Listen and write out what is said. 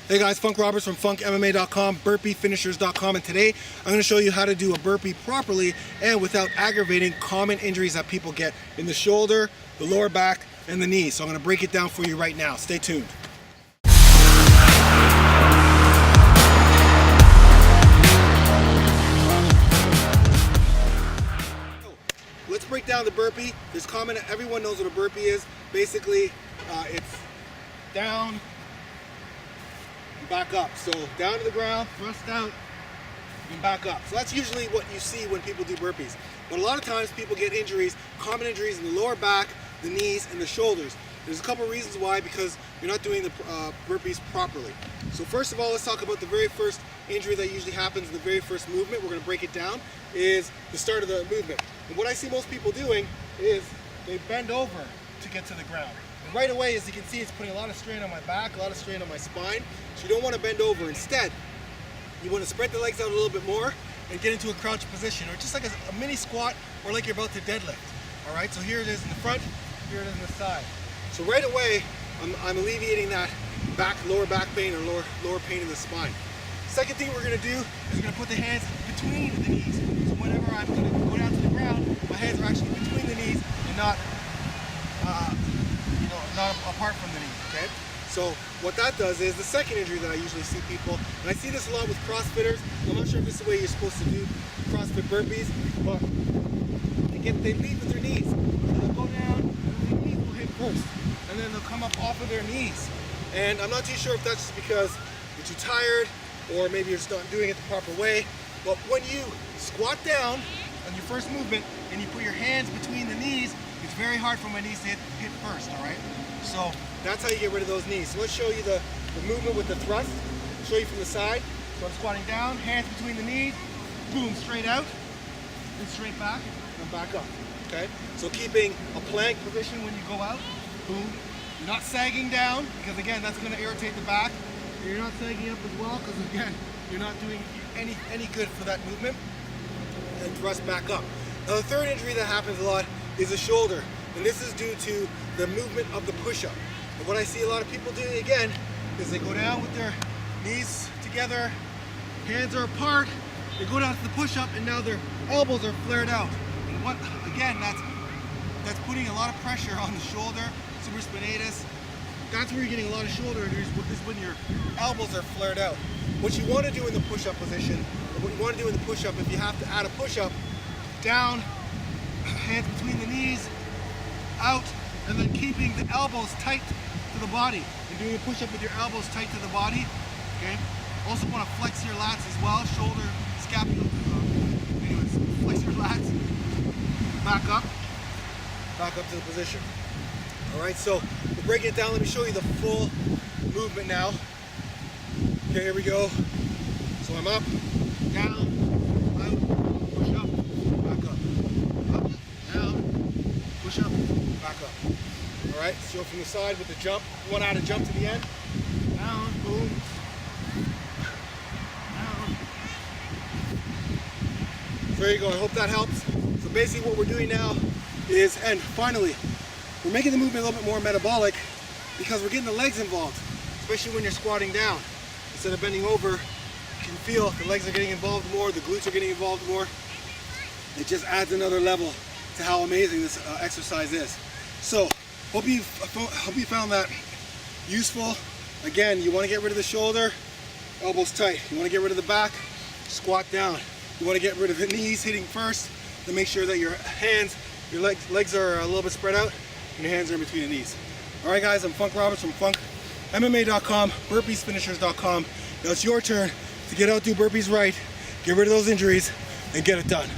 Hey guys, Funk Roberts from funkmma.com, burpeefinishers.com, and today I'm going to show you how to do a burpee properly and without aggravating common injuries that people get in the shoulder, the lower back, and the knees. So I'm going to break it down for you right now. Stay tuned. Let's break down the burpee. There's common, everyone knows what a burpee is. Basically, it's down, back up. So down to the ground, thrust out, and back up. So that's usually what you see when people do burpees. But a lot of times people get injuries, common injuries in the lower back, the knees, and the shoulders. There's a couple of reasons why, because you're not doing the burpees properly. So first of all, let's talk about the very first injury that usually happens in the very first movement. We're going to break it down, is the start of the movement. And what I see most people doing is they bend over to get to the ground. And right away, as you can see, it's putting a lot of strain on my back, a lot of strain on my spine. So you don't want to bend over. Instead, you want to spread the legs out a little bit more and get into a crouch position, or just like a mini squat, or like you're about to deadlift. All right, so here it is in the front, here it is in the side. So right away, I'm alleviating that lower back pain or lower pain in the spine. Second thing we're going to do is we're going to put the hands between the knees. So whenever I'm going to go down to the ground, my hands are actually between the knees and not apart from the knees, okay? So what that does is the second injury that I usually see people, and I see this a lot with CrossFitters. I'm not sure if this is the way you're supposed to do CrossFit burpees, but they lead with their knees. So they'll go down, and their knees will hit first, and then they'll come up off of their knees. And I'm not too sure if that's just because you're too tired, or maybe you're just not doing it the proper way. But when you squat down on your first movement and you put your hands between the knees, it's very hard for my knees to hit first, all right? So that's how you get rid of those knees. So let's show you the movement with the thrust. I'll show you from the side. So I'm squatting down, hands between the knees, boom, straight out, and straight back, and back up, okay? So keeping a plank position when you go out, boom. You're not sagging down, because again, that's gonna irritate the back. And you're not sagging up as well, because again, you're not doing any good for that movement. And thrust back up. Now the third injury that happens a lot is the shoulder. And this is due to the movement of the push-up. And what I see a lot of people doing again is they go down with their knees together, hands are apart, they go down to the push-up, and now their elbows are flared out. And what, again, that's putting a lot of pressure on the shoulder, supraspinatus. That's where you're getting a lot of shoulder injuries, is when your elbows are flared out. What you want to do in the push-up position, or what you want to do in the push-up, if you have to add a push-up, down, hands between the knees, out, and then keeping the elbows tight to the body. You're doing a push-up with your elbows tight to the body, okay? Also want to flex your lats as well, shoulder, scapula, anyways, flex your lats, back up to the position. All right, so we'll break it down. Let me show you the full movement now. Okay, here we go. So I'm up, down, out, push up, back up, down, push up, back up. All right, so from the side with the jump. You want to add a jump to the end. Down, boom, down. So there you go. I hope that helps. So basically what we're doing now is, and finally, we're making the movement a little bit more metabolic because we're getting the legs involved, especially when you're squatting down. Instead of bending over, you can feel the legs are getting involved more, the glutes are getting involved more. It just adds another level to how amazing this exercise is. So, hope you found that useful. Again, you want to get rid of the shoulder, elbows tight. You want to get rid of the back, squat down. You want to get rid of the knees hitting first, to make sure that your hands, your legs are a little bit spread out, and your hands are in between the knees. All right, guys, I'm Funk Roberts from funkmma.com, burpeefinishers.com. Now it's your turn to get out, do burpees right, get rid of those injuries, and get it done.